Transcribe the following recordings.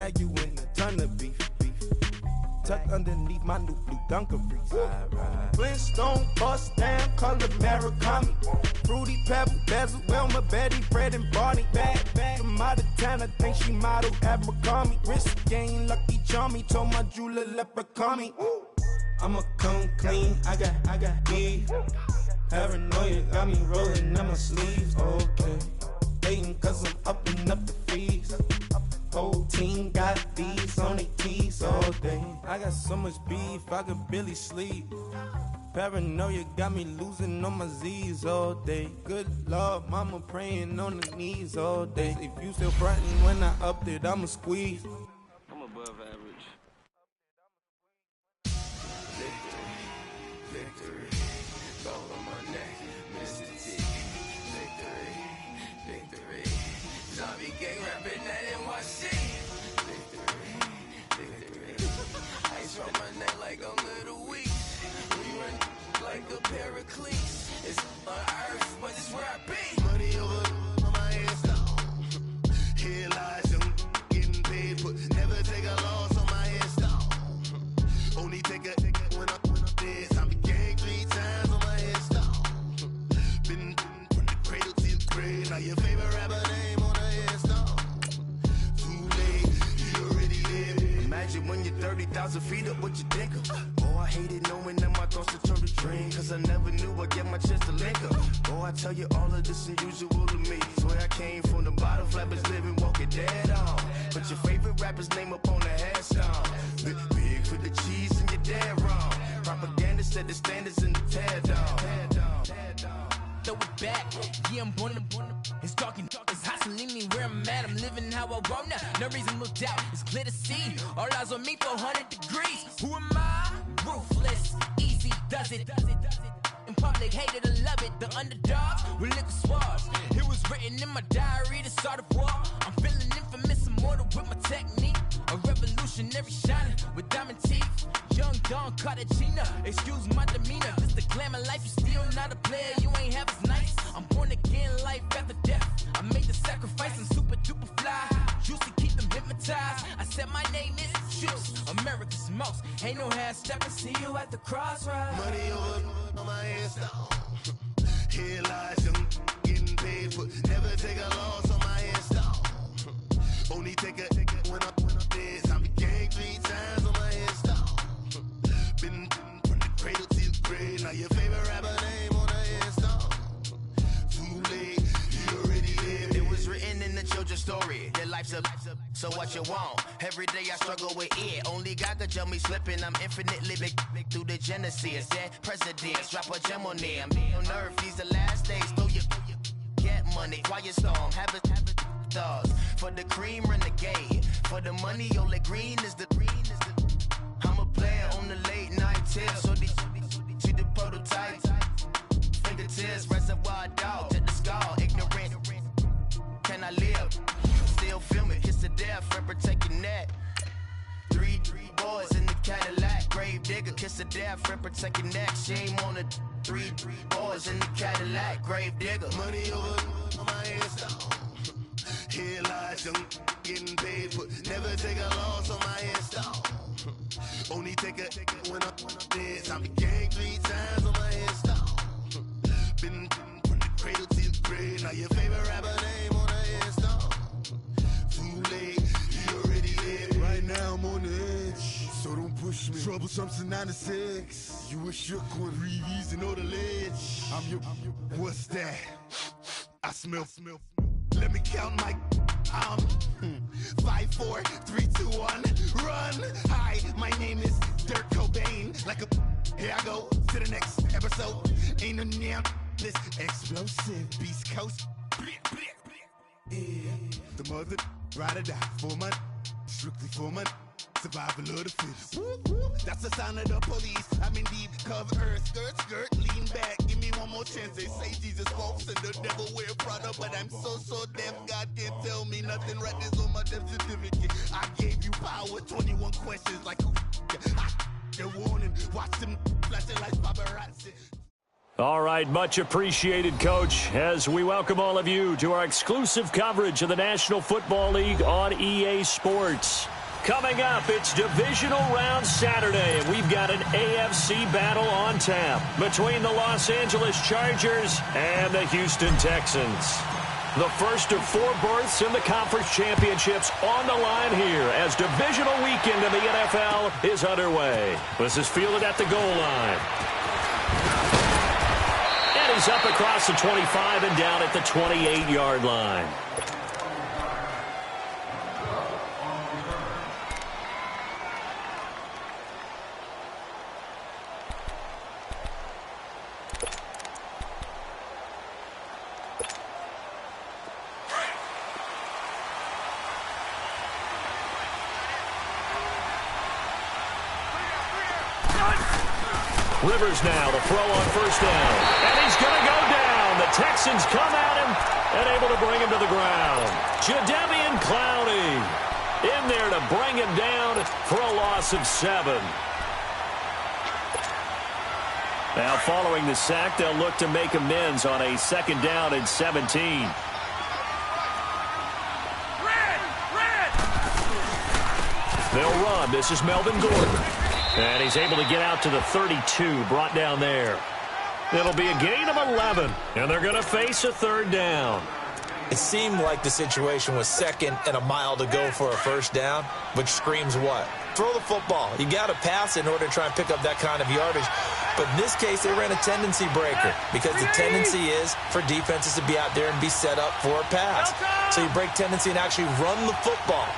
Now you in a ton of beef. Tucked underneath my new blue dungarees. Flintstone, bust down, color Murakami. Fruity Pebble, Bezel, Wilma, Betty, Fred, and Barney. Bad from out of town, I think she model Abercrombie. Wrist game, Lucky Charmy, told my jeweler leprechaun. I'ma come clean, I got beef. Paranoia got me rolling on my sleeves, okay. Hating cause I'm upping up the fees. Whole team got these on their tees all day. I got so much beef, I could barely sleep. Paranoia got me losing on my Z's all day. Good Lord, mama praying on the knees all day. If you still frontin' when I upped it, I'ma squeeze. I'm above average. Victory, gold on my neck, Mr. T. Victory, zombie gang rapping that NYC. Victory, ice on my neck like a little weak. We run like a paraclete. It's on earth, but it's where I be. Money over on my headstone. Here lies them getting paid, but never take a loss on my headstone. Only take a when I'm dead. Zombie gang 3 times on my headstone. Been from the cradle to the grave. Now your favorite rapper name on a headstone. Too late, you already there. Imagine when you're 30,000 feet up, what you think of? Oh, I hated knowing that my thoughts would turn to dream. Cause I never knew I'd get my chance to link up. Oh, I tell you all of this unusual to me. Swear I came from the bottom, flappers living, walking dead on. Put your favorite rapper's name up on the headstone. Big for the cheese and you're dead wrong. Propaganda set the standards in the tear down. Throw it back, yeah, I'm born to it's talking, it's hustling me where I'm at. I'm living how I want now. No reason to look out, it's clear to see. All eyes on me for 100 degrees. Who am I? Ruthless, easy does it. In public, hated or love it. The underdogs with liquor swabs. It was written in my diary to start a war. I'm feeling infamous, immortal with my technique. A revolutionary shining with diamond teeth. Young Don Cartagena, excuse my demeanor. This the glamour life, you still not a player. You ain't half as nice. I'm born again, life after death. I made the sacrifice, I'm super duper fly. Used to keep them hypnotized. I said my name is Juice, America's most. Ain't no half stepping, see you at the crossroads. Money over on my headstone. Here lies them getting paid, but never take a loss on my headstone. Only take a when I'm dead. Zombie gang 3 times on my headstone. Been from the cradle to the grave. Now your favorite rapper name on a headstone. Too late, you already lived. It was written in the children's story. Their life's up, so what you want? Every day I struggle with it. Only God could jump me slipping. I'm infinitely big through the genesis. Dead presidents, drop a gem on them. On earth, these the last days. Throw your get money, quiet storm, have it thoughts. For the cream, renegade. For the money, only green is the. I'm a player on the late night tip. So see the prototype. Fingertips, reservoir dog, to the skull. Ignorant. Can I live? Still film it, kiss the death, friend, protect your neck. 3 boys in the Cadillac, grave digger, kiss the death, friend, protect your neck. Shame on the 3 boys in the Cadillac, grave digger. Money over on my headstone. Here lies young, getting paid, but never take a loss on my headstone. Only take a when I'm dead. Zombie gang 3 times on my headstone. Been from the cradle to the grave. Now your favorite rapper name on a headstone. Too late, you already lived. Right now I'm on the edge, so don't push me. Troublesome to 9 to 6. You a shook one, breeze and know the ledge. I'm your. What's that? I smell. Let me count my. 5, 4, 3, 2, 1, run. Hi, my name is Dirk Cobain. Like a, here I go to the next episode. Ain't no damn this explosive Beast Coast. Yeah. The mother ride or die for my strictly for my survival of the fittest. That's the sound of the police. I'm in deep cover, skirt, lean back. Give me one more chance. They say Jesus walks and the devil wear Prada, but I'm so deaf. God can't tell me nothing. Right this on my death certificate. I gave you power. 21 questions like who? They're warning. Watch them flashing like paparazzi. All right, much appreciated, Coach, as we welcome all of you to our exclusive coverage of the National Football League on EA Sports. Coming up, it's Divisional Round Saturday, and we've got an AFC battle on tap between the Los Angeles Chargers and the Houston Texans. The first of 4 berths in the conference championships on the line here as divisional weekend in the NFL is underway. This is fielded at the goal line. And he's up across the 25 and down at the 28-yard line. Rivers now to throw on first down. And he's going to go down. The Texans come at him and able to bring him to the ground. Jadeveon Clowney in there to bring him down for a loss of 7. Now following the sack, they'll look to make amends on a 2nd down and 17. They'll run. This is Melvin Gordon. And he's able to get out to the 32, brought down there. It'll be a gain of 11, and they're going to face a 3rd down. It seemed like the situation was 2nd and a mile to go for a 1st down, which screams what? Throw the football. You got to pass in order to try and pick up that kind of yardage. But in this case, they ran a tendency breaker because the tendency is for defenses to be out there and be set up for a pass. So you break tendency and actually run the football.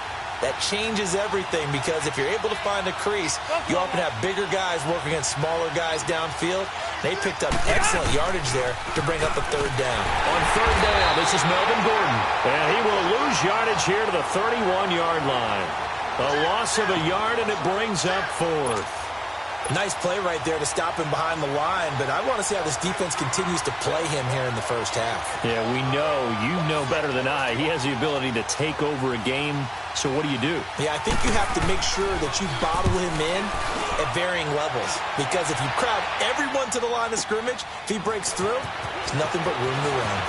That changes everything because if you're able to find a crease, you often have bigger guys working against smaller guys downfield. They picked up excellent yardage there to bring up a 3rd down. On 3rd down, this is Melvin Gordon. And he will lose yardage here to the 31-yard line. A loss of a yard, and it brings up 4th. Nice play right there to stop him behind the line, but I want to see how this defense continues to play him here in the first half. Yeah, we know. You know better than I. He has the ability to take over a game. So what do you do? Yeah, I think you have to make sure that you bottle him in at varying levels. Because if you crowd everyone to the line of scrimmage, if he breaks through, there's nothing but room to run.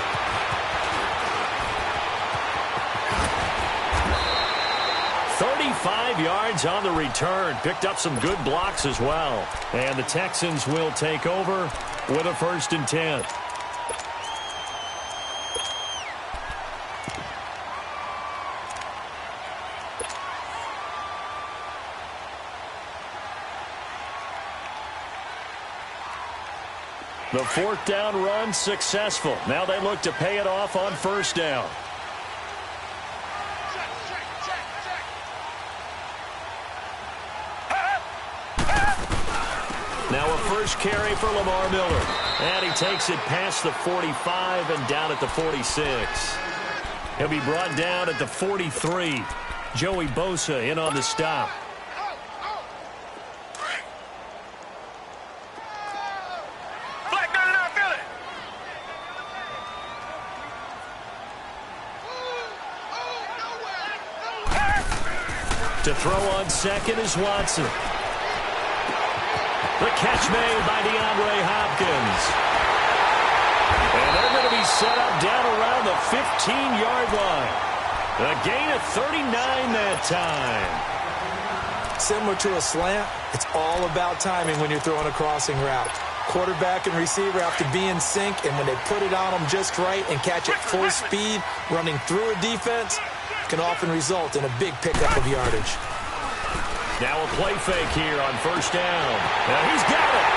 "35 yards on the return. Picked up some good blocks as well. And the Texans will take over with a 1st and 10. The 4th down run successful. Now they look to pay it off on 1st down. Now a 1st carry for Lamar Miller. And he takes it past the 45 and down at the 46. He'll be brought down at the 43. Joey Bosa in on the stop. To throw on 2nd is Watson. The catch made by DeAndre Hopkins. And they're going to be set up down around the 15-yard line. A gain of 39 that time. Similar to a slant, it's all about timing when you're throwing a crossing route. Quarterback and receiver have to be in sync, and when they put it on them just right and catch it full speed, running through a defense, can often result in a big pickup of yardage. Now a play fake here on 1st down. And he's got it.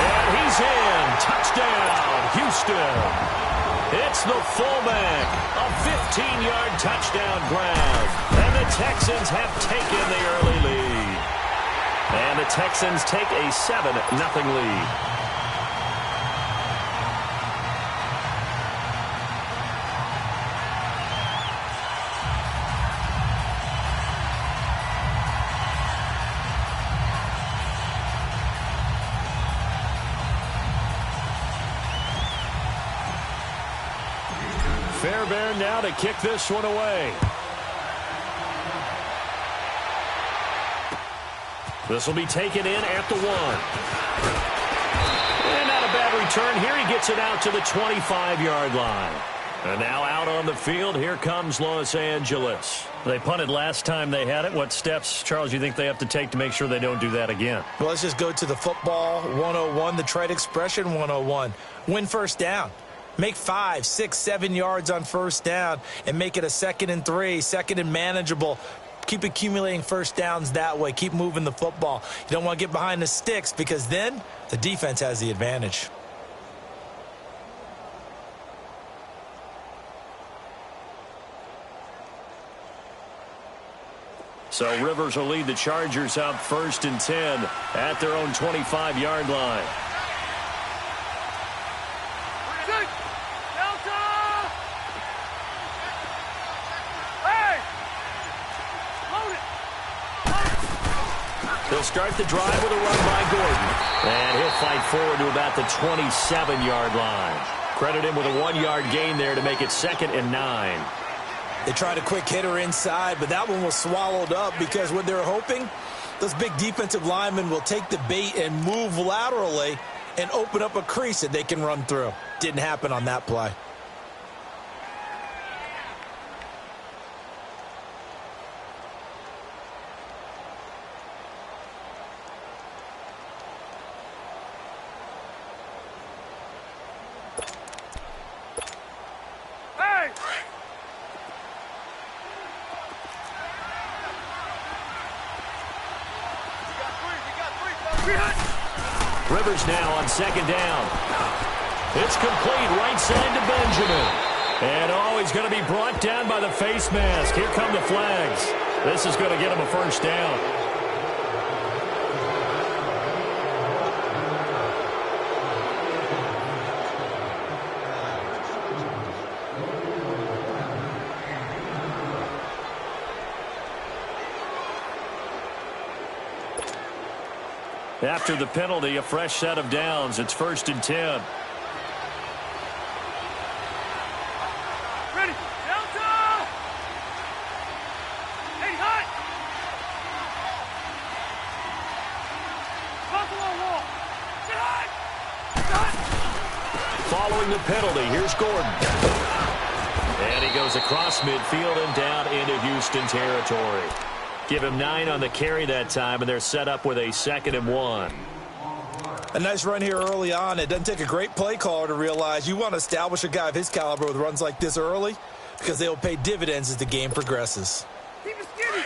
And he's in. Touchdown, Houston. It's the fullback. A 15-yard touchdown grab. And the Texans have taken the early lead. And the Texans take a 7-0 lead. Fairbairn now to kick this one away. This will be taken in at the 1. And not a bad return here. He gets it out to the 25-yard line. And now out on the field, here comes Los Angeles. They punted last time they had it. What steps, Charles, you think they have to take to make sure they don't do that again? Well, let's just go to the football 101, the trite expression 101. Win first down. Make 5, 6, 7 yards on first down and make it a 2nd and 3, 2nd and manageable. Keep accumulating first downs that way. Keep moving the football. You don't want to get behind the sticks because then the defense has the advantage. So Rivers will lead the Chargers up 1st and 10 at their own 25-yard line. He'll start the drive with a run by Gordon. And he'll fight forward to about the 27-yard line. Credit him with a 1-yard gain there to make it 2nd and 9. They tried a quick hitter inside, but that one was swallowed up because what they're hoping, those big defensive linemen will take the bait and move laterally and open up a crease that they can run through. Didn't happen on that play. Rivers now on 2nd down. It's complete right side to Benjamin. And he's going to be brought down by the face mask. Here come the flags. This is going to get him a first down. After the penalty, a fresh set of downs. It's 1st and 10. Ready. Delta! Hey, hot! Buffalo wall. Get hot! Following the penalty, here's Gordon. And he goes across midfield and down into Houston territory. Give him 9 on the carry that time, and they're set up with a 2nd and 1. A nice run here early on. It doesn't take a great play caller to realize you want to establish a guy of his caliber with runs like this early because they will pay dividends as the game progresses. Keep it skinny!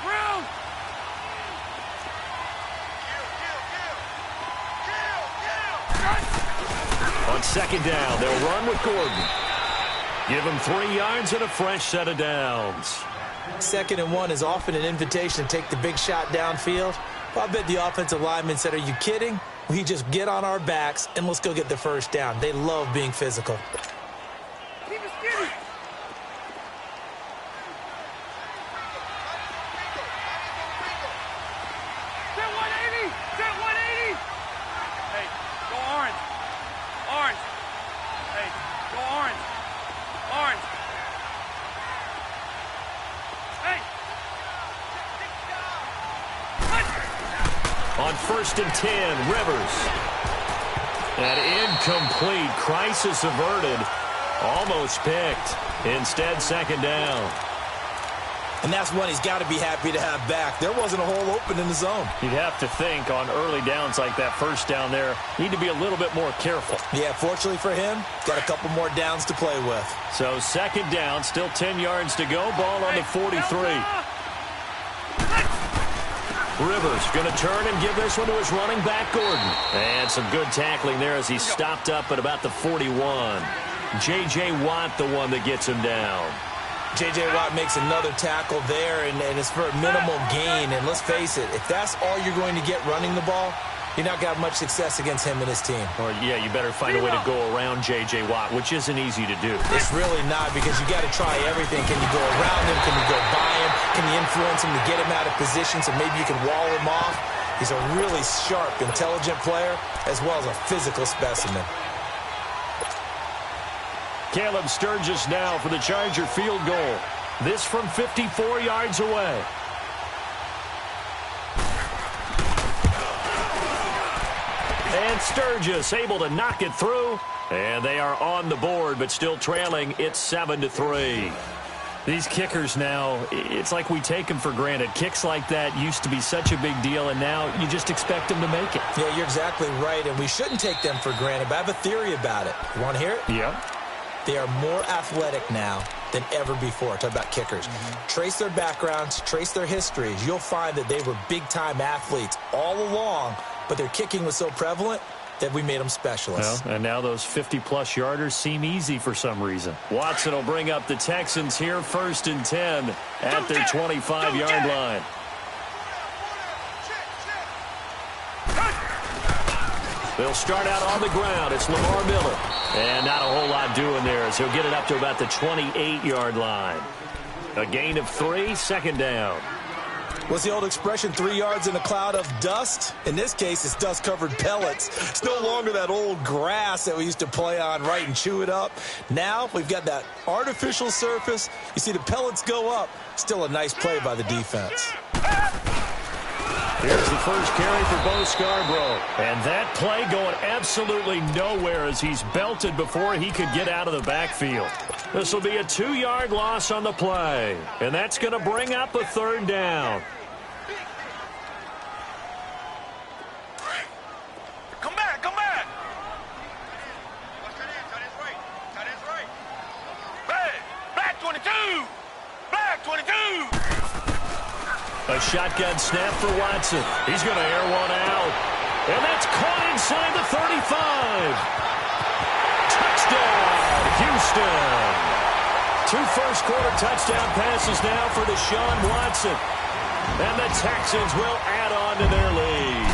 Round! On 2nd down, they'll run with Gordon. Give him 3 yards and a fresh set of downs. 2nd and 1 is often an invitation to take the big shot downfield. Well, I bet the offensive lineman said, are you kidding? We just get on our backs and let's go get the first down. They love being physical. Keep it skinny! Set 180! Set 180! Hey, go orange. Orange. Hey, go orange. Orange. Hey! On 1st and 10, Rivers. An incomplete. Crisis averted. Almost picked. Instead, 2nd down. And that's one he's got to be happy to have back. There wasn't a hole open in the zone. You'd have to think on early downs like that first down there, need to be a little bit more careful. Yeah, fortunately for him, got a couple more downs to play with. So 2nd down, still 10 yards to go. Ball on the 43. Rivers going to turn and give this one to his running back, Gordon. And some good tackling there as he stopped up at about the 41. J.J. Watt, the one that gets him down. J.J. Watt makes another tackle there, and it's for a minimal gain. And let's face it, if that's all you're going to get running the ball, you're not going to have much success against him and his team. Or, yeah, you better find a way to go around J.J. Watt, which isn't easy to do. It's really not, because you got to try everything. Can you go around him? Can you go by him? Can you influence him to get him out of position so maybe you can wall him off? He's a really sharp, intelligent player, as well as a physical specimen. Caleb Sturgis now for the Charger field goal. This from 54 yards away. And Sturgis able to knock it through. And they are on the board, but still trailing. It's 7-3. These kickers now, it's like we take them for granted. Kicks like that used to be such a big deal, and now you just expect them to make it. Yeah, you're exactly right, and we shouldn't take them for granted, but I have a theory about it. You want to hear it? Yeah. They are more athletic now than ever before. Talk about kickers. Trace their backgrounds, trace their histories. You'll find that they were big-time athletes all along, but their kicking was so prevalent that we made them specialists. Well, and now those 50-plus yarders seem easy for some reason. Watson will bring up the Texans here 1st and 10 at their 25-yard line. They'll start out on the ground. It's Lamar Miller. And not a whole lot doing there as he'll get it up to about the 28-yard line. A gain of 3, 2nd down. What's the old expression, 3 yards in a cloud of dust? In this case, it's dust-covered pellets. It's no longer that old grass that we used to play on, right, and chew it up. Now we've got that artificial surface. You see the pellets go up. Still a nice play by the defense. Here's the first carry for Bo Scarborough. And that play going absolutely nowhere as he's belted before he could get out of the backfield. This will be a 2-yard loss on the play. And that's going to bring up a 3rd down. Come back, come back. Hey, black 22. Black 22. A shotgun snap for Watson. He's going to air one out. And that's caught inside the 35. Touchdown, Houston. 2 first-quarter touchdown passes now for Deshaun Watson. And the Texans will add on to their lead.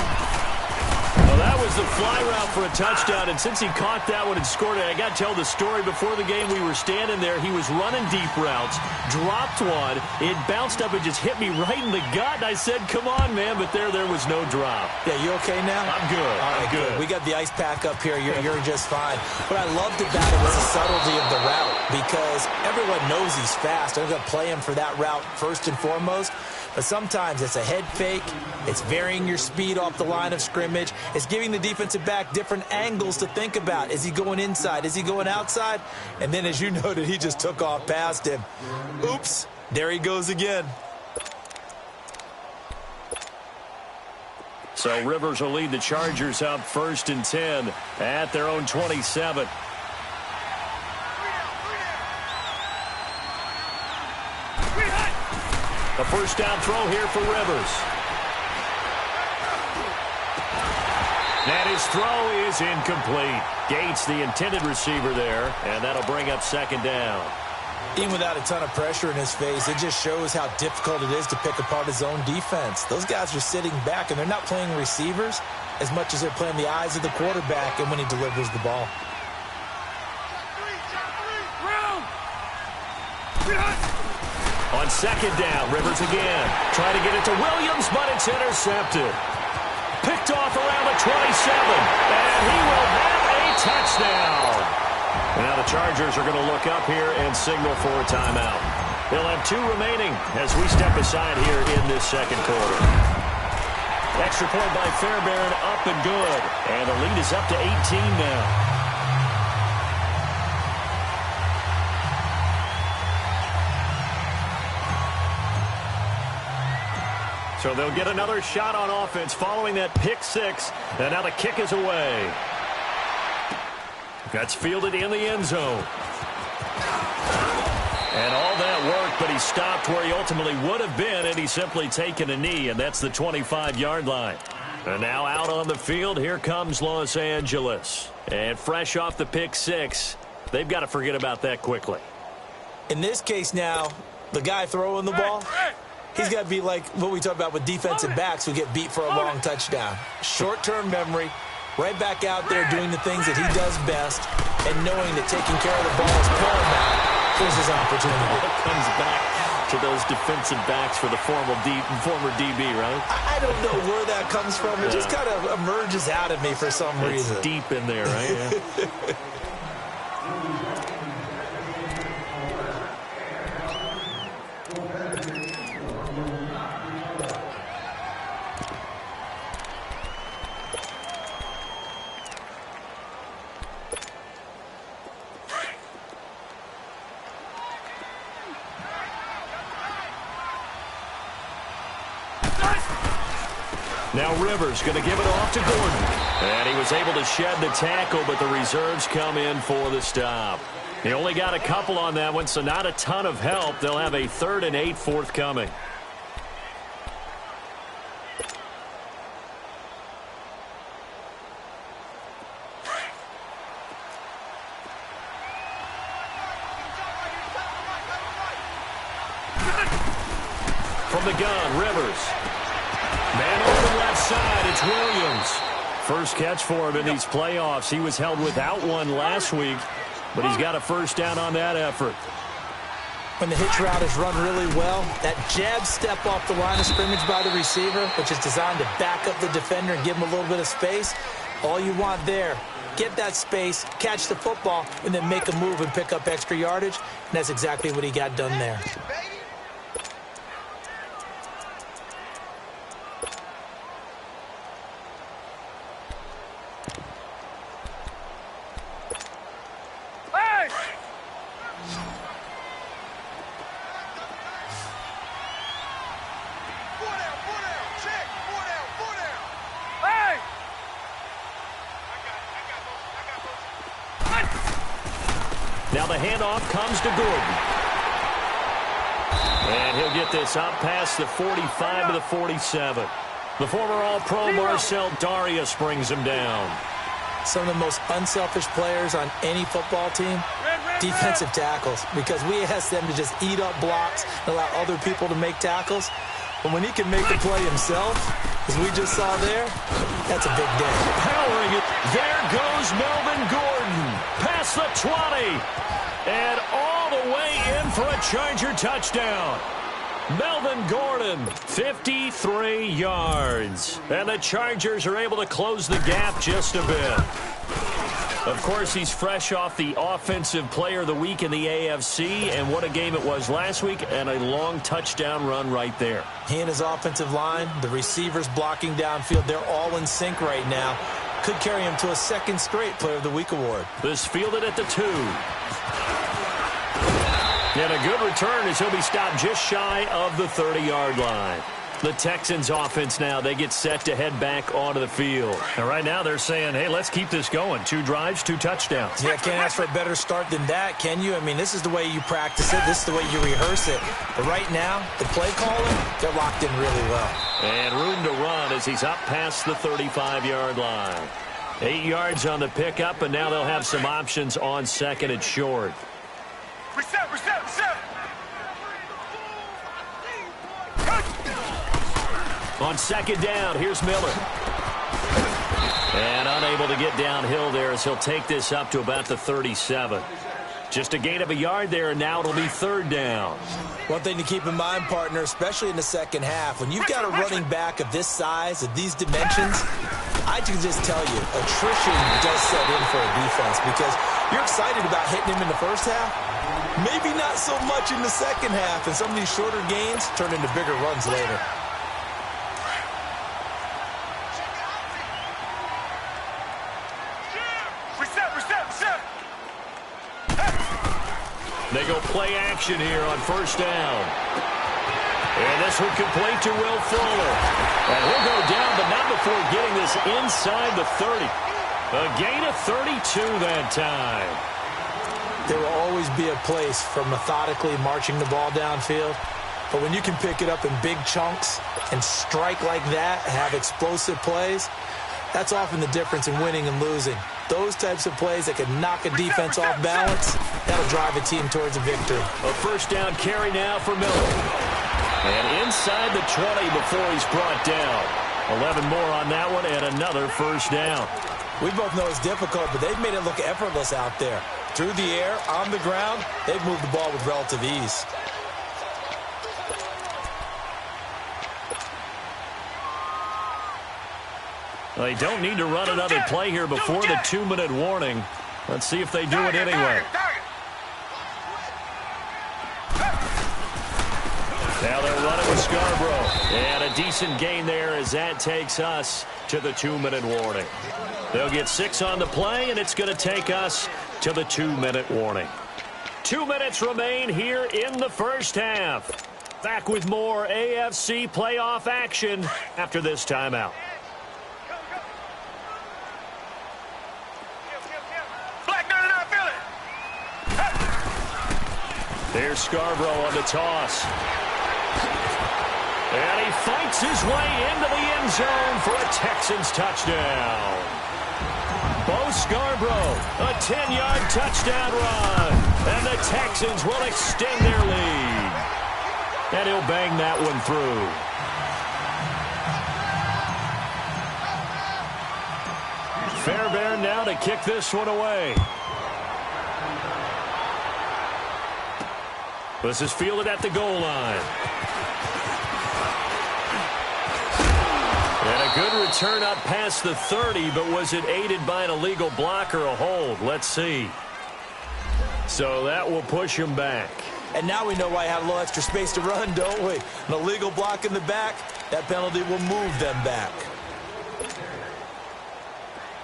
Well, that was the fly route for a touchdown, and since he caught that one and scored it, I got to tell the story. Before the game, we were standing there. He was running deep routes, dropped one. It bounced up and just hit me right in the gut, and I said, come on, man, but there was no drop. Yeah, you okay now? I'm good. All right, I'm good. We got the ice pack up here. You're just fine. What I loved about it was the subtlety of the route because everyone knows he's fast. They're going to play him for that route first and foremost. But sometimes it's a head fake. It's varying your speed off the line of scrimmage. It's giving the defensive back different angles to think about. Is he going inside? Is he going outside? And then, as you noted, he just took off past him. Oops, there he goes again. So Rivers will lead the Chargers up 1st and 10 at their own 27. A first down throw here for Rivers. And his throw is incomplete. Gates, the intended receiver there, and that'll bring up 2nd down. Even without a ton of pressure in his face, it just shows how difficult it is to pick apart his own defense. Those guys are sitting back, and they're not playing receivers as much as they're playing the eyes of the quarterback and when he delivers the ball. On 2nd down, Rivers again. Trying to get it to Williams, but it's intercepted. Picked off around the 27, and he will have a touchdown. And now the Chargers are going to look up here and signal for a timeout. They'll have 2 remaining as we step aside here in this 2nd quarter. Extra point by Fairbairn, up and good. And the lead is up to 18 now. So they'll get another shot on offense following that pick 6. And now the kick is away. That's fielded in the end zone. And all that work, but he stopped where he ultimately would have been, and he's simply taken a knee, and that's the 25-yard line. And now out on the field, here comes Los Angeles. And fresh off the pick 6, they've got to forget about that quickly. In this case now, the guy throwing the ball, he's got to be like what we talk about with defensive backs who get beat for a long touchdown. Short-term memory, right back out there doing the things that he does best, and knowing that taking care of the ball is paramount. Here's his opportunity. It comes back to those defensive backs for the former DB, right? I don't know where that comes from. It just kind of emerges out of me for some reason. It's deep in there, right? Yeah. Now Rivers going to give it off to Gordon. And he was able to shed the tackle, but the reserves come in for the stop. He only got a couple on that one, so not a ton of help. They'll have a 3rd and 8 forthcoming. From the gun, Rivers. Man over the left side, it's Williams. First catch for him in these playoffs. He was held without one last week, but he's got a first down on that effort. When the hitch route is run really well, that jab step off the line of scrimmage by the receiver, which is designed to back up the defender and give him a little bit of space, all you want there, get that space, catch the football, and then make a move and pick up extra yardage, and that's exactly what he got done there. Now the handoff comes to Gordon. And he'll get this up past the 45 to the 47. The former All-Pro Marcel Darius brings him down. Some of the most unselfish players on any football team, defensive tackles, because we ask them to just eat up blocks and allow other people to make tackles. But when he can make the play himself, as we just saw there, that's a big day. Powering it. There goes Melvin Gordon. Past the 20. And all the way in for a Charger touchdown. Melvin Gordon, 53 yards. And the Chargers are able to close the gap just a bit. Of course, he's fresh off the Offensive Player of the Week in the AFC, and what a game it was last week, and a long touchdown run right there. He and his offensive line, the receivers blocking downfield, they're all in sync right now. Could carry him to a second straight Player of the Week award. This fielded at the 2. And a good return as he'll be stopped just shy of the 30-yard line. The Texans offense now, they get set to head back onto the field. And right now they're saying, hey, let's keep this going. 2 drives, 2 touchdowns. Yeah, can't ask for a better start than that, can you? I mean, this is the way you practice it. This is the way you rehearse it. But right now, the play calling, they're locked in really well. And room to run as he's up past the 35-yard line. 8 yards on the pickup, and now they'll have some options on second and short. Reset. On second down, here's Miller. And unable to get downhill there as he'll take this up to about the 37. Just a gain of a yard there, and now it'll be 3rd down. One thing to keep in mind, partner, especially in the second half, when you've got a running back of this size, of these dimensions, I can just tell you, attrition does set in for a defense because you're excited about hitting him in the first half. Maybe not so much in the second half, and some of these shorter gains turn into bigger runs later. They go play action here on first down. And this one complete to Will Fuller. And he'll go down, but not before getting this inside the 30. A gain of 32 that time. There will always be a place for methodically marching the ball downfield. But when you can pick it up in big chunks and strike like that, have explosive plays, that's often the difference in winning and losing. Those types of plays that can knock a defense off balance, that'll drive a team towards a victory. A first down carry now for Miller. And inside the 20 before he's brought down. 11 more on that one and another first down. We both know it's difficult, but they've made it look effortless out there. Through the air, on the ground, they've moved the ball with relative ease. They don't need to run another play here before the 2-minute warning. Let's see if they do it anyway. Now they're running with Scarborough. And a decent gain there as that takes us to the 2-minute warning. They'll get 6 on the play, and it's going to take us to the 2-minute warning. 2 minutes remain here in the first half. Back with more AFC playoff action after this timeout. There's Scarborough on the toss. And he fights his way into the end zone for a Texans touchdown. Bo Scarborough, a 10-yard touchdown run. And the Texans will extend their lead. And he'll bang that one through. Fairbairn now to kick this one away. This is fielded at the goal line. And a good return up past the 30, but was it aided by an illegal block or a hold? Let's see. So that will push him back. And now we know why I have a little extra space to run, don't we? An illegal block in the back, that penalty will move them back.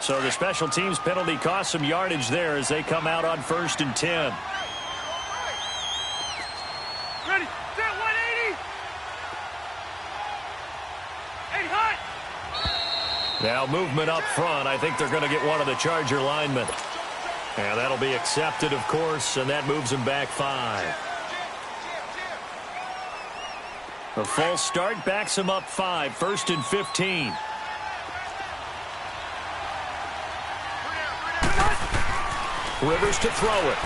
So the special teams penalty cost some yardage there as they come out on 1st and 10. Ready, set 180. Hey, hot. Now movement up front. I think they're going to get one of the Charger linemen. And that'll be accepted, of course, and that moves them back 5. A false start backs him up 5, 1st and 15. Rivers to throw it.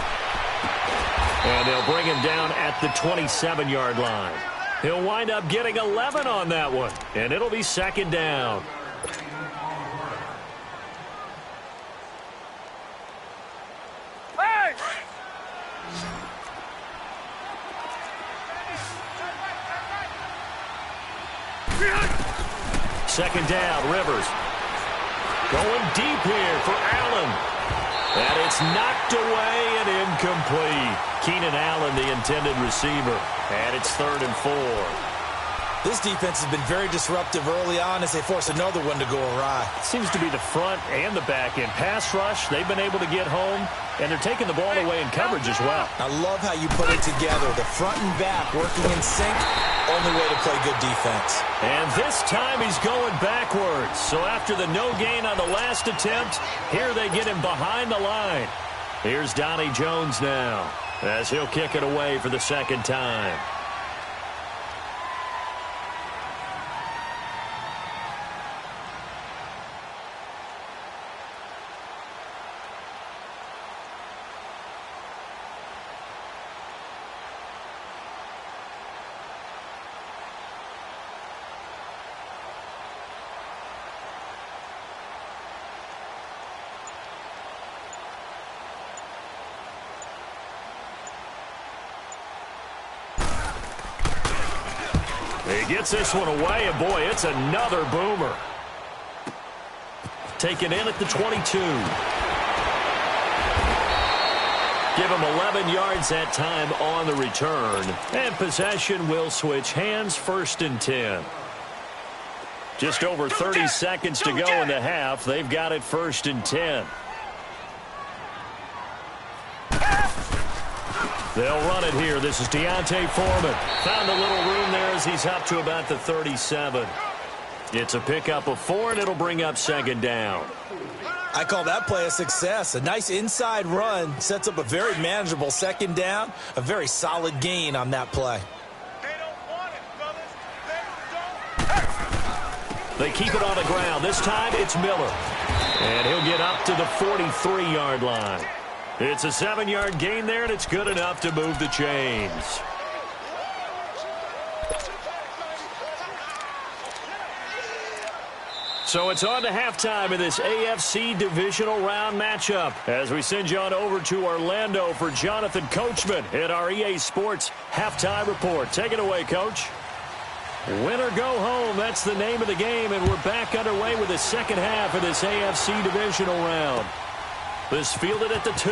And they'll bring him down at the 27-yard line. He'll wind up getting 11 on that one, and it'll be 2nd down. Hey! 2nd down, Rivers. Going deep here for Allen. And it's knocked away and incomplete. Keenan Allen, the intended receiver. And it's 3rd and 4. This defense has been very disruptive early on as they force another one to go awry. Seems to be the front and the back end. Pass rush, they've been able to get home, and they're taking the ball away in coverage as well. I love how you put it together. The front and back working in sync. Only way to play good defense. And this time he's going backwards. So after the no gain on the last attempt, here they get him behind the line. Here's Donnie Jones now as he'll kick it away for the 2nd time. He gets this one away, and boy, it's another boomer. Taken in at the 22. Give him 11 yards that time on the return. And possession will switch hands, 1st and 10. Just over 30 seconds to go in the half. They've got it 1st and 10. They'll run it here. This is Deontay Foreman. Found a little room there as he's up to about the 37. It's a pickup of 4, and it'll bring up 2nd down. I call that play a success. A nice inside run sets up a very manageable 2nd down. A very solid gain on that play. They don't want it, fellas. They keep it on the ground. This time it's Miller. And he'll get up to the 43-yard line. It's a 7-yard gain there, and it's good enough to move the chains. So it's on to halftime in this AFC divisional round matchup as we send you on over to Orlando for Jonathan Coachman at our EA Sports Halftime Report. Take it away, Coach. Win or go home, that's the name of the game, and we're back underway with the 2nd half of this AFC divisional round. This fielded at the 2.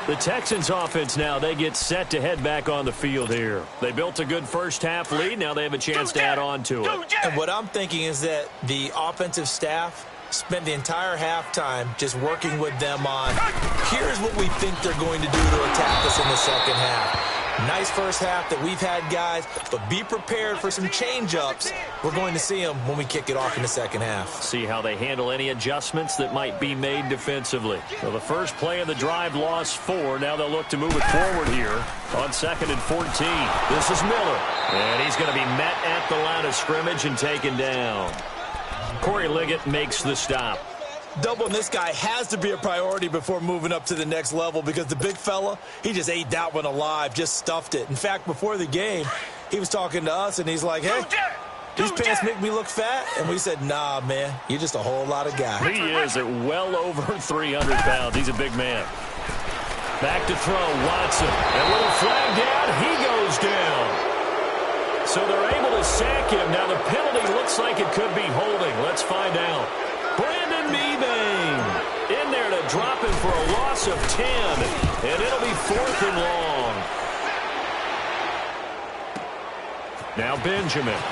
The Texans offense now, they get set to head back on the field here. They built a good first half lead. Now they have a chance to add on to it. And what I'm thinking is that the offensive staff spent the entire halftime just working with them on, here's what we think they're going to do to attack us in the second half. Nice first half that we've had, guys, but be prepared for some change-ups. We're going to see them when we kick it off in the second half. See how they handle any adjustments that might be made defensively. So the first play of the drive lost 4. Now they'll look to move it forward here on 2nd and 14. This is Miller, and he's going to be met at the line of scrimmage and taken down. Corey Liggett makes the stop. Doubling this guy has to be a priority before moving up to the next level because the big fella, he just ate that one alive, just stuffed it. In fact, before the game, he was talking to us, and he's like, hey, these pants make me look fat? And we said, nah, man, you're just a whole lot of guy. He is at well over 300 pounds. He's a big man. Back to throw, Watson. And with a flag down, he goes down. So they're able to sack him. Now the penalty looks like it could be holding. Let's find out. Brandon Mebane in there to drop him for a loss of 10. And it'll be 4th and long. Now Benjamin.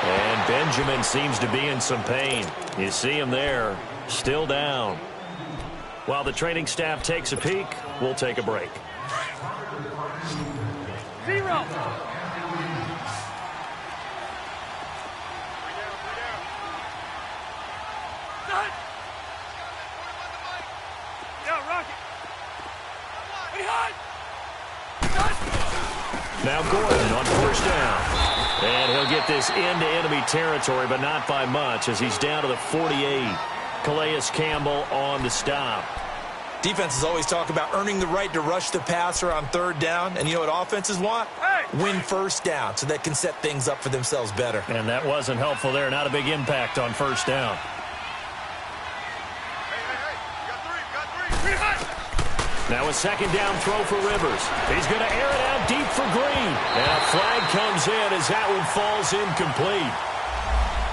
And Benjamin seems to be in some pain. You see him there, still down. While the training staff takes a peek, we'll take a break. 0. Now Gordon on first down. And he'll get this into enemy territory, but not by much as he's down to the 48. Calais Campbell on the stop. Defenses always talk about earning the right to rush the passer on 3rd down. And you know what offenses want? Win first down so they can set things up for themselves better. And that wasn't helpful there. Not a big impact on first down. Now a 2nd down throw for Rivers. He's going to air it out deep for Green. And a flag comes in as that one falls incomplete.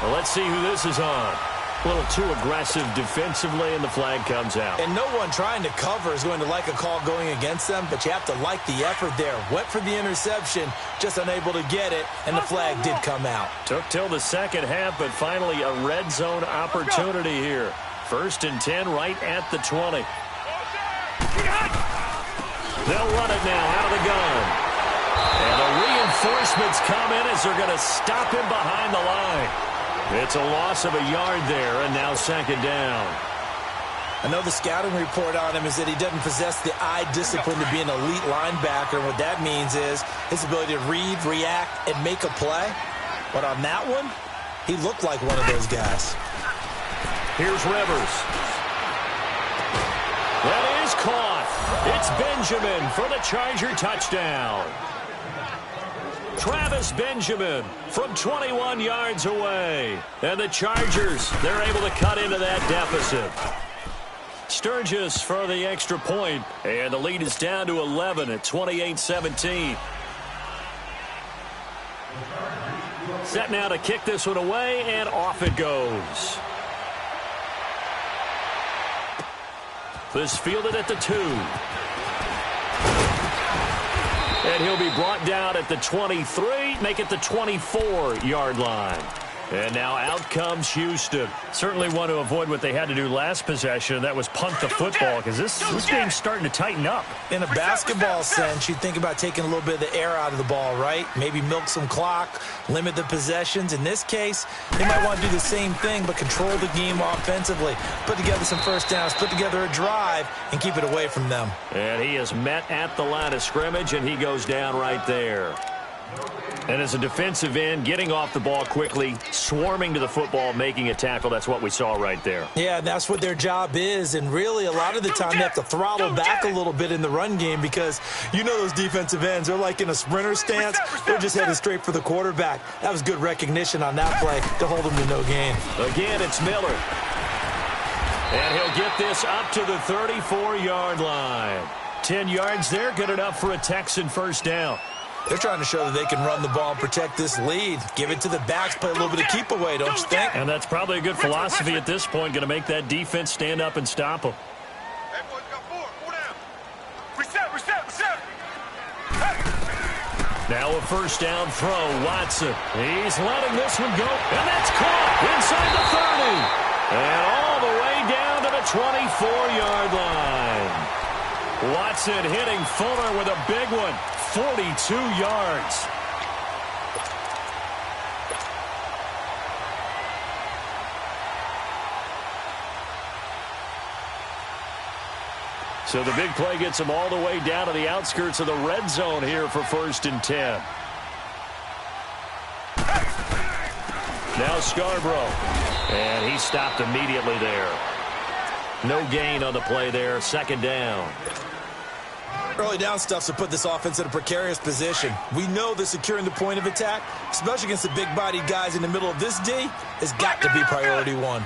Well, let's see who this is on. A little too aggressive defensively, and the flag comes out. And no one trying to cover is going to like a call going against them, but you have to like the effort there. Went for the interception, just unable to get it, and the flag did come out. Took till the second half, but finally a red zone opportunity here. 1st and 10 right at the 20. They'll run it now out of the gun. And the reinforcements come in as they're going to stop him behind the line. It's a loss of a yard there, and now 2nd down. I know the scouting report on him is that he doesn't possess the eye discipline to be an elite linebacker. And what that means is his ability to read, react, and make a play. But on that one, he looked like one of those guys. Here's Rivers. That is caught. It's Benjamin for the Charger touchdown. Travis Benjamin from 21 yards away. And the Chargers, they're able to cut into that deficit. Sturgis for the extra point. And the lead is down to 11 at 28-17. Set now to kick this one away, and off it goes. This fielded at the 2. And he'll be brought down at the 23, make it the 24-yard line. And now out comes Houston. Certainly want to avoid what they had to do last possession. That was punt the football, because this game's starting to tighten up. In a basketball sense, you think about taking a little bit of the air out of the ball, right? Maybe milk some clock, limit the possessions. In this case, they might want to do the same thing, but control the game offensively. Put together some first downs, put together a drive, and keep it away from them. And he is met at the line of scrimmage, and he goes down right there. And as a defensive end, getting off the ball quickly, swarming to the football, making a tackle, that's what we saw right there. Yeah, that's what their job is, and really a lot of the time they have to throttle back a little bit in the run game because you know those defensive ends, they're like in a sprinter stance, they're just headed straight for the quarterback. That was good recognition on that play to hold them to no gain. Again, it's Miller. And he'll get this up to the 34-yard line. 10 yards there, good enough for a Texan first down. They're trying to show that they can run the ball and protect this lead. Give it to the backs, play a little bit of keep away, don't you think? And that's probably a good philosophy at this point, going to make that defense stand up and stop them. Hey, boys, got 4 down. Reset. Hey. Now a first down throw, Watson. He's letting this one go, and that's caught inside the 30. And all the way down to the 24-yard line. Watson hitting Fuller with a big one, 42 yards. So the big play gets him all the way down to the outskirts of the red zone here for 1st and 10. Now Scarborough. And he stopped immediately there. No gain on the play there. 2nd down. Early down stuff to put this offense in a precarious position. We know that securing the point of attack, especially against the big-bodied guys in the middle of this D, has got to be priority one.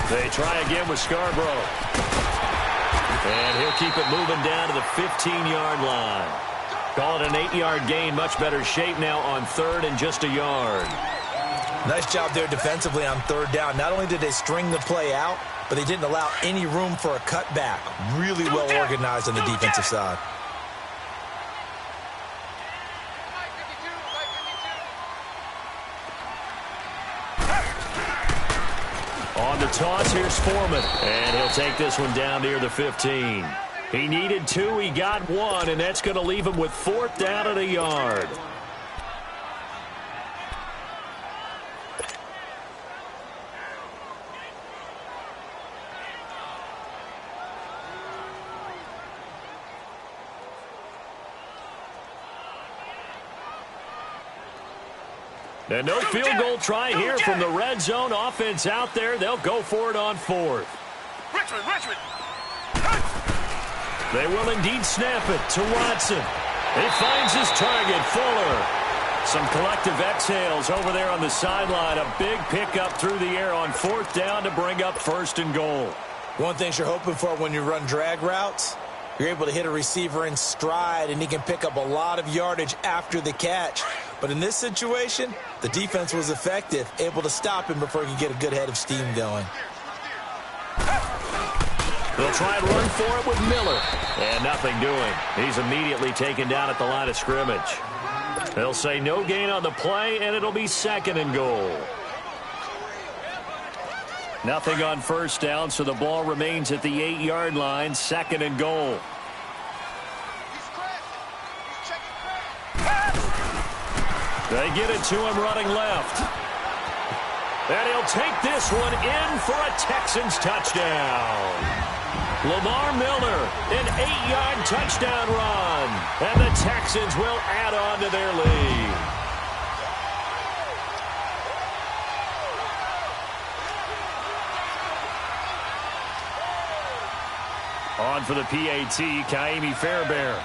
They try again with Scarborough. And he'll keep it moving down to the 15-yard line. Call it an 8-yard gain. Much better shape now on 3rd and just a yard. Nice job there defensively on 3rd down. Not only did they string the play out, but they didn't allow any room for a cutback. Really well organized on the defensive side. On the toss, here's Foreman. And he'll take this one down near the 15. He needed 2, he got 1, and that's going to leave him with 4th down at a yard. And no field goal try here from the red zone. Offense out there. They'll go for it on 4th. Richmond. They will indeed snap it to Watson. He finds his target, Fuller. Some collective exhales over there on the sideline. A big pickup through the air on 4th down to bring up 1st and goal. One thing you're hoping for when you run drag routes, you're able to hit a receiver in stride, and he can pick up a lot of yardage after the catch. But in this situation, the defense was effective, able to stop him before he could get a good head of steam going. They'll try and run for it with Miller. And nothing doing. He's immediately taken down at the line of scrimmage. They'll say no gain on the play, and it'll be 2nd and goal. Nothing on 1st down, so the ball remains at the 8-yard line. 2nd and goal. They get it to him running left. And he'll take this one in for a Texans touchdown. Lamar Miller, an 8-yard touchdown run. And the Texans will add on to their lead. On for the PAT, Kaimi Fairbairn.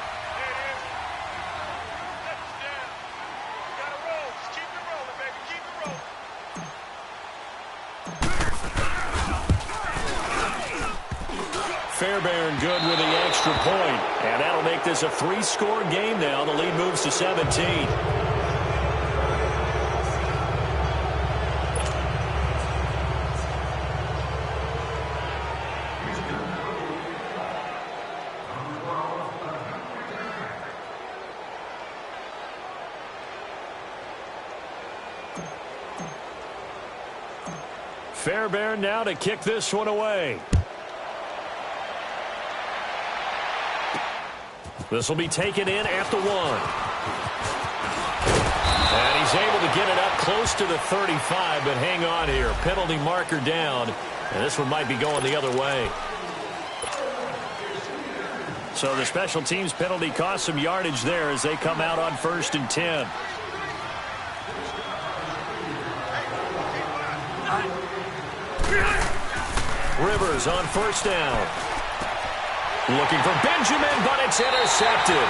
Fairbairn good with the extra point. And that'll make this a 3-score game now. The lead moves to 17. Fairbairn now to kick this one away. This will be taken in at the 1. And he's able to get it up close to the 35, but hang on here. Penalty marker down, and this one might be going the other way. So the special teams penalty cost some yardage there as they come out on 1st and 10. Rivers on 1st down. Looking for Benjamin, but it's intercepted.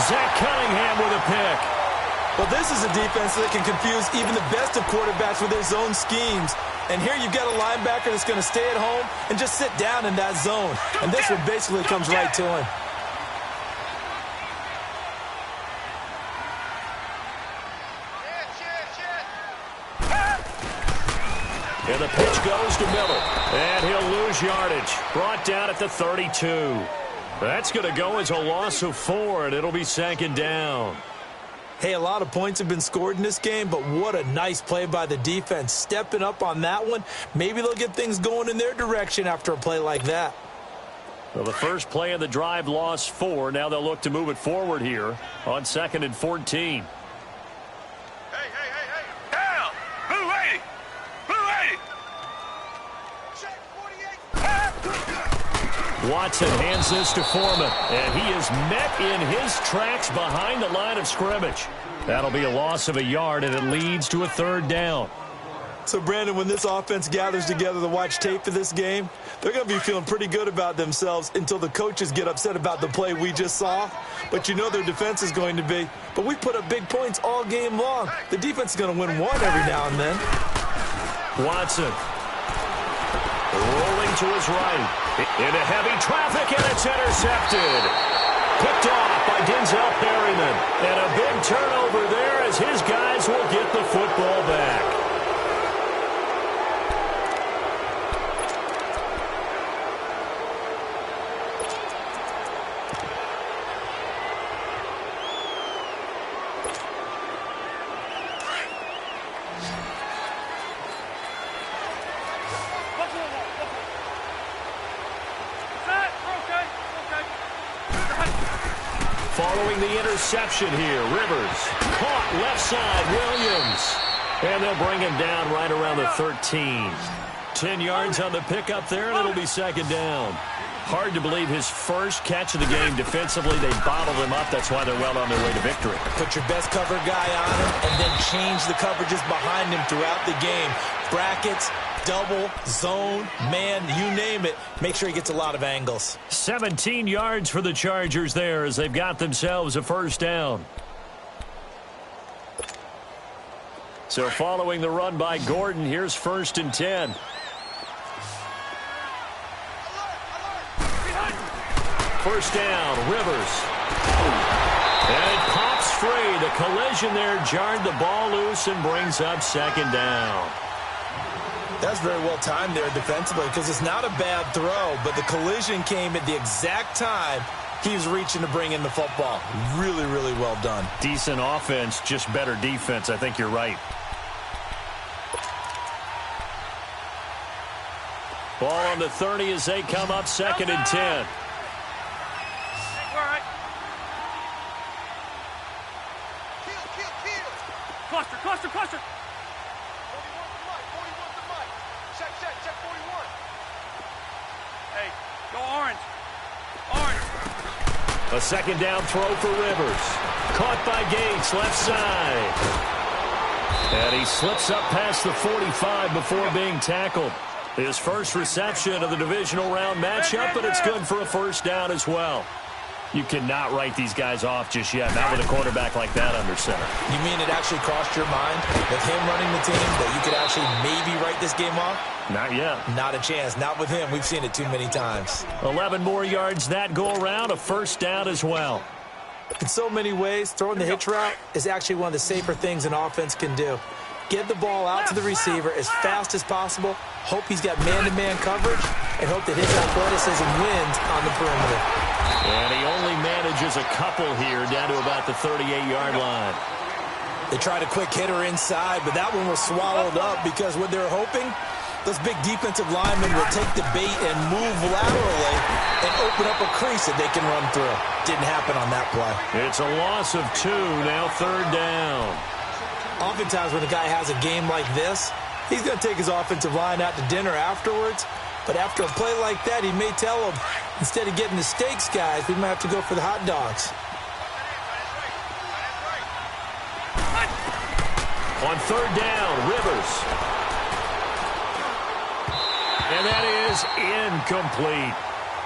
Zach Cunningham with a pick. Well, this is a defense that can confuse even the best of quarterbacks with their zone schemes. And here you've got a linebacker that's going to stay at home and just sit down in that zone. And this one basically comes right to him. And the pitch goes to Miller. And he'll lose yardage. Brought down at the 32. That's going to go as a loss of 4, and it'll be 2nd down. Hey, a lot of points have been scored in this game, but what a nice play by the defense. Stepping up on that one, maybe they'll get things going in their direction after a play like that. Well, the first play of the drive lost 4. Now they'll look to move it forward here on 2nd and 14. Hey, down! Blue 80! Blue 80! Check 48! Watson hands this to Foreman, and he is met in his tracks behind the line of scrimmage. That'll be a loss of a yard, and it leads to a 3rd down. So, Brandon, when this offense gathers together to watch tape for this game, they're going to be feeling pretty good about themselves until the coaches get upset about the play we just saw. But you know their defense is going to be. But we put up big points all game long. The defense is going to win one every now and then. Watson rolling to his right into heavy traffic, and it's intercepted. Picked off by Denzel Perryman. And a big turnover there as his guys will get the football back. Following the interception here, Rivers caught left side, Williams. And they'll bring him down right around the 13. 10 yards on the pickup there, and it'll be 2nd down. Hard to believe his first catch of the game defensively. They bottled him up. That's why they're well on their way to victory. Put your best cover guy on him and then change the coverages behind him throughout the game. Brackets, double, zone, man, you name it. Make sure he gets a lot of angles. 17 yards for the Chargers there as they've got themselves a 1st down. So following the run by Gordon, here's 1st and 10. First down, Rivers. And it pops free. The collision there jarred the ball loose and brings up 2nd down. That's very well timed there defensively because it's not a bad throw, but the collision came at the exact time he was reaching to bring in the football. Really, really well done. Decent offense, just better defense. I think you're right. Ball on the 30 as they come up 2nd and 10. Cluster. 41 to Mike. Check 41. Hey, go orange. A 2nd down throw for Rivers. Caught by Gates, left side. And he slips up past the 45 before being tackled. His first reception of the divisional round matchup, but it's good for a 1st down as well. You cannot write these guys off just yet, not with a quarterback like that under center. You mean it actually crossed your mind with him running the team that you could actually maybe write this game off? Not yet. Not a chance. Not with him. We've seen it too many times. 11 more yards that go around, a 1st down as well. In so many ways, throwing the hitch route is actually one of the safer things an offense can do. Get the ball out to the receiver as fast as possible, hope he's got man-to-man coverage, and hope that his athleticism wins on the perimeter. And he only manages a couple here down to about the 38-yard line. They tried a quick hitter inside, but that one was swallowed up because what they're hoping, those big defensive linemen will take the bait and move laterally and open up a crease that they can run through. Didn't happen on that play. It's a loss of 2, now 3rd down. Oftentimes when a guy has a game like this, he's going to take his offensive line out to dinner afterwards. But after a play like that, he may tell them, instead of getting the steaks, guys, we might have to go for the hot dogs. On 3rd down, Rivers. And that is incomplete.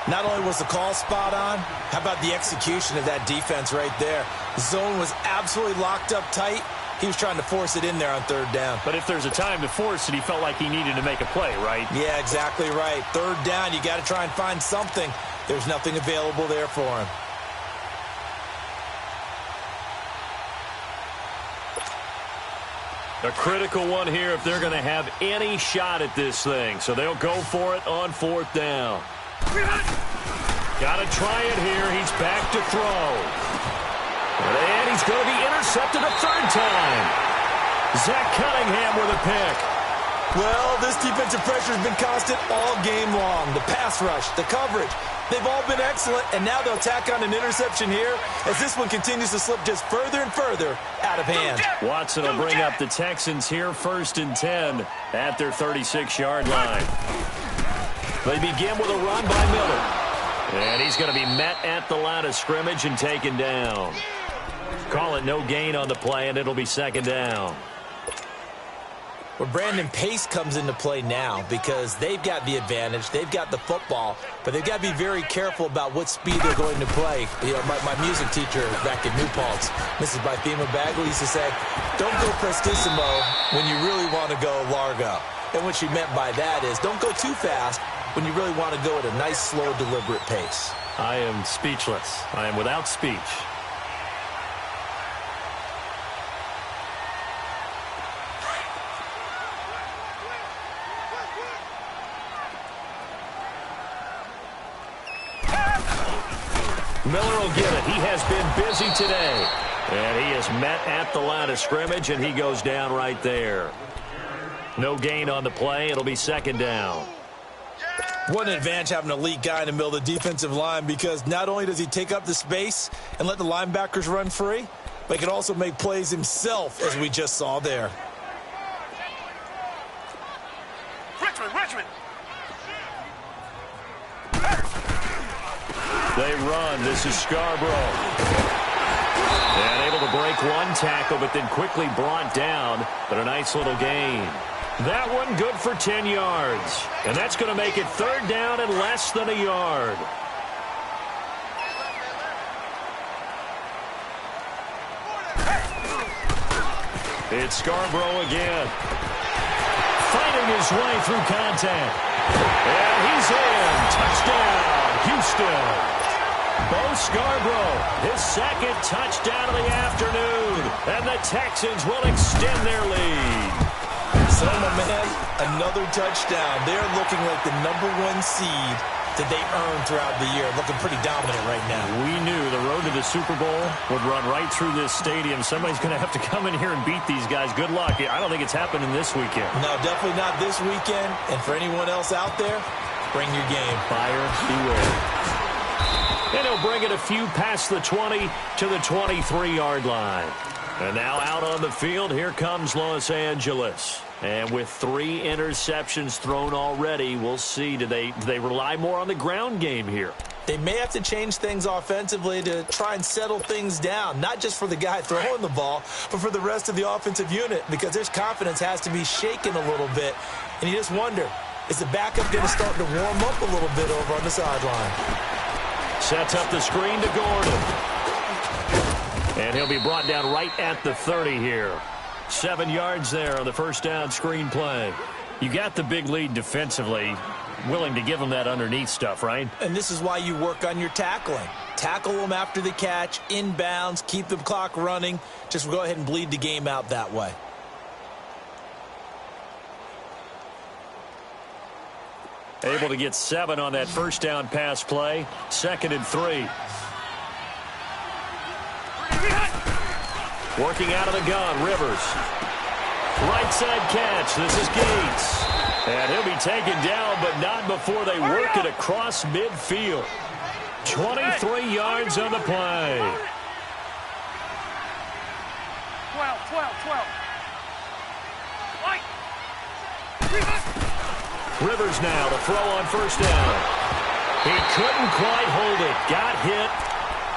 Not only was the call spot on, how about the execution of that defense right there? The zone was absolutely locked up tight. He was trying to force it in there on 3rd down. But if there's a time to force it, he felt like he needed to make a play, right? Yeah, exactly right. 3rd down, you got to try and find something. There's nothing available there for him. A critical one here if they're going to have any shot at this thing. So they'll go for it on 4th down. Got to try it here. He's back to throw. And he's going to be intercepted a third time. Zach Cunningham with a pick. Well, this defensive pressure has been constant all game long. The pass rush, the coverage, they've all been excellent, and now they'll tack on an interception here as this one continues to slip just further and further out of hand. Watson will bring up the Texans here 1st and 10 at their 36-yard line. They begin with a run by Miller. And he's going to be met at the line of scrimmage and taken down. Call it no gain on the play, and it'll be 2nd down. Well, Brandon, pace comes into play now because they've got the advantage. They've got the football, but they've got to be very careful about what speed they're going to play. You know, my music teacher back in New Paltz, Mrs. Bythema Bagley, used to say, don't go prestissimo when you really want to go largo. And what she meant by that is don't go too fast when you really want to go at a nice, slow, deliberate pace. I am speechless. I am without speech. Miller will get it. He has been busy today. And he is met at the line of scrimmage, and he goes down right there. No gain on the play. It'll be 2nd down. What an advantage having an elite guy in the middle of the defensive line, because not only does he take up the space and let the linebackers run free, but he can also make plays himself, as we just saw there. Richmond. They run. This is Scarborough. And able to break one tackle, but then quickly brought down. But a nice little gain. That one good for 10 yards. And that's going to make it 3rd down and less than a yard. It's Scarborough again. Fighting his way through contact. And he's in. Touchdown, Houston. Bo Scarborough, his 2nd touchdown of the afternoon. And the Texans will extend their lead. So, my man, another touchdown. They're looking like the #1 seed that they earned throughout the year. Looking pretty dominant right now. We knew the road to the Super Bowl would run right through this stadium. Somebody's going to have to come in here and beat these guys. Good luck. I don't think it's happening this weekend. No, definitely not this weekend. And for anyone else out there, bring your game. Buyer beware. And he'll bring it a few past the 20 to the 23-yard line. And now out on the field, here comes Los Angeles. And with 3 interceptions thrown already, we'll see. Do they rely more on the ground game here? They may have to change things offensively to try and settle things down, not just for the guy throwing the ball, but for the rest of the offensive unit, because their confidence has to be shaken a little bit. And you just wonder, is the backup going to start to warm up a little bit over on the sideline? Sets up the screen to Gordon. And he'll be brought down right at the 30 here. 7 yards there on the 1st down screen play. You got the big lead defensively. Willing to give them that underneath stuff, right? And this is why you work on your tackling. Tackle them after the catch, inbounds, keep the clock running. Just go ahead and bleed the game out that way. Able to get 7 on that 1st down pass play. 2nd and 3. Working out of the gun, Rivers. Right side catch. This is Gates. And he'll be taken down, but not before they work it across midfield. 23 yards on the play. 12. Rivers now to throw on 1st down. He couldn't quite hold it. Got hit.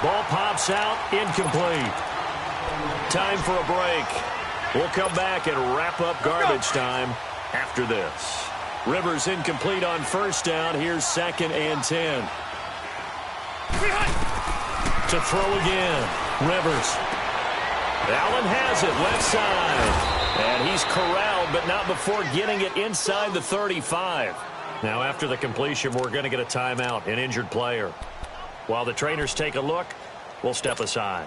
Ball pops out. Incomplete. Time for a break. We'll come back and wrap up garbage time after this. Rivers incomplete on 1st down. Here's 2nd and 10. To throw again. Rivers. Allen has it. Left side. And he's corralled, but not before getting it inside the 35. Now, after the completion, we're going to get a timeout, an injured player. While the trainers take a look, we'll step aside.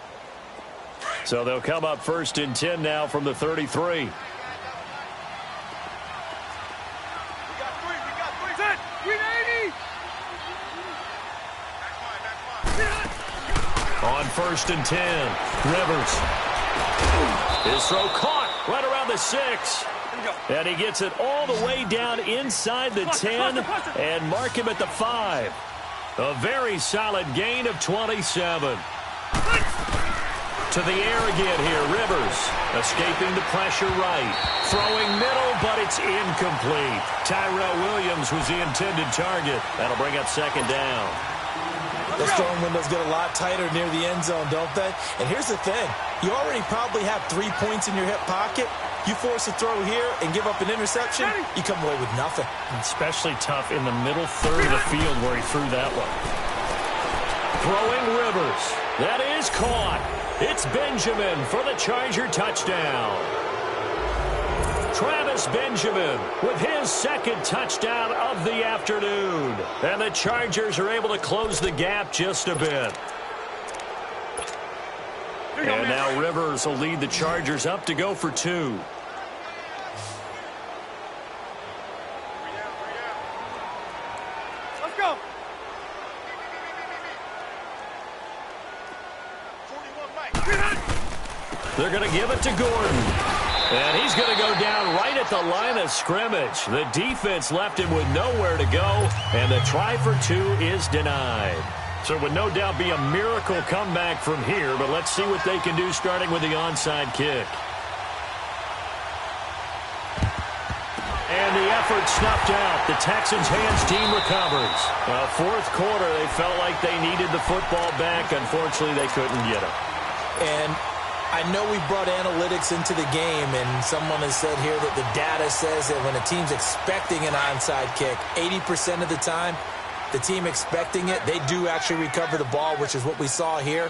So they'll come up 1st and 10 now from the 33. On 1st and 10, Rivers. His throw caught right around the 6. And he gets it all the way down inside the 10 and mark him at the 5. A very solid gain of 27. To the air again here, Rivers. Escaping the pressure right. Throwing middle, but it's incomplete. Tyrell Williams was the intended target. That'll bring up 2nd down. Those throwing windows get a lot tighter near the end zone, don't they? And here's the thing. You already probably have 3 points in your hip pocket. You force a throw here and give up an interception, you come away with nothing. Especially tough in the middle third of the field where he threw that one. Throwing Rivers. That is caught. It's Benjamin for the Charger touchdown. Travis Benjamin with his 2nd touchdown of the afternoon. And the Chargers are able to close the gap just a bit. And now Rivers will lead the Chargers up to go for 2. Let's go. They're going to give it to Gordon. And he's going to go down right at the line of scrimmage. The defense left him with nowhere to go, and the try for 2 is denied. So it would no doubt be a miracle comeback from here, but let's see what they can do starting with the onside kick. And the effort snuffed out. The Texans' hands team recovers. 4th quarter, they felt like they needed the football back. Unfortunately, they couldn't get it. And I know we brought analytics into the game, and someone has said here that the data says that when a team's expecting an onside kick, 80% of the time, the team expecting it, they do actually recover the ball, which is what we saw here.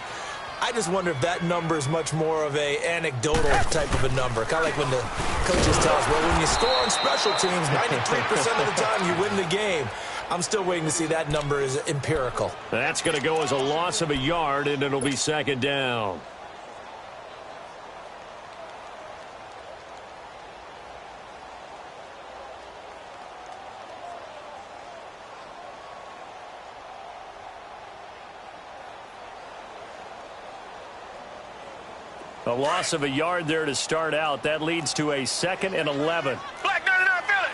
I just wonder if that number is much more of a anecdotal type of a number. Kind of like when the coaches tell us, well, when you score on special teams, 93% of the time you win the game. I'm still waiting to see that number is empirical. That's going to go as a loss of a yard, and it'll be 2nd down. A loss of a yard there to start out. That leads to a 2nd and 11. Black 99 Philly.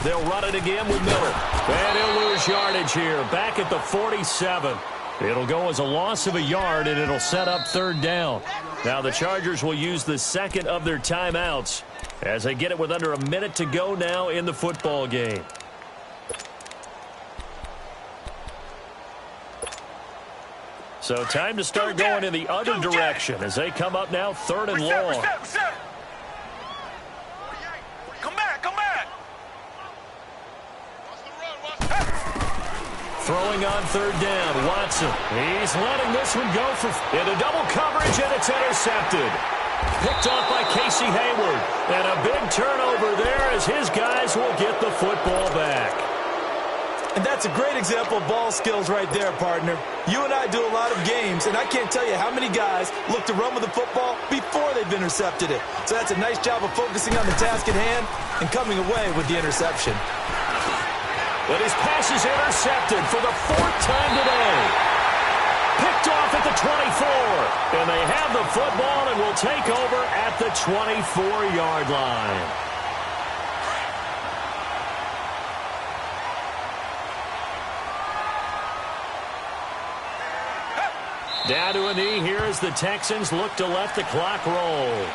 They'll run it again with Miller. And he'll lose yardage here. Back at the 47. It'll go as a loss of a yard, and it'll set up 3rd down. Now the Chargers will use the 2nd of their timeouts as they get it with under a minute to go now in the football game. So time to start going in the other direction as they come up now 3rd and long. Come back, come back. Throwing on 3rd down, Watson. He's letting this one go into double coverage, and it's intercepted. Picked off by Casey Hayward. And a big turnover there as his guys will get the football back. And that's a great example of ball skills right there, partner. You and I do a lot of games, and I can't tell you how many guys look to run with the football before they've intercepted it. So that's a nice job of focusing on the task at hand and coming away with the interception. But his pass is intercepted for the 4th time today. Picked off at the 24. And they have the football and will take over at the 24-yard line. Down to a knee here as the Texans look to let the clock roll.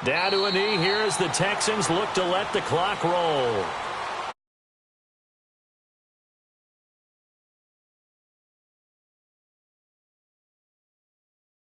Down to a knee here as the Texans look to let the clock roll.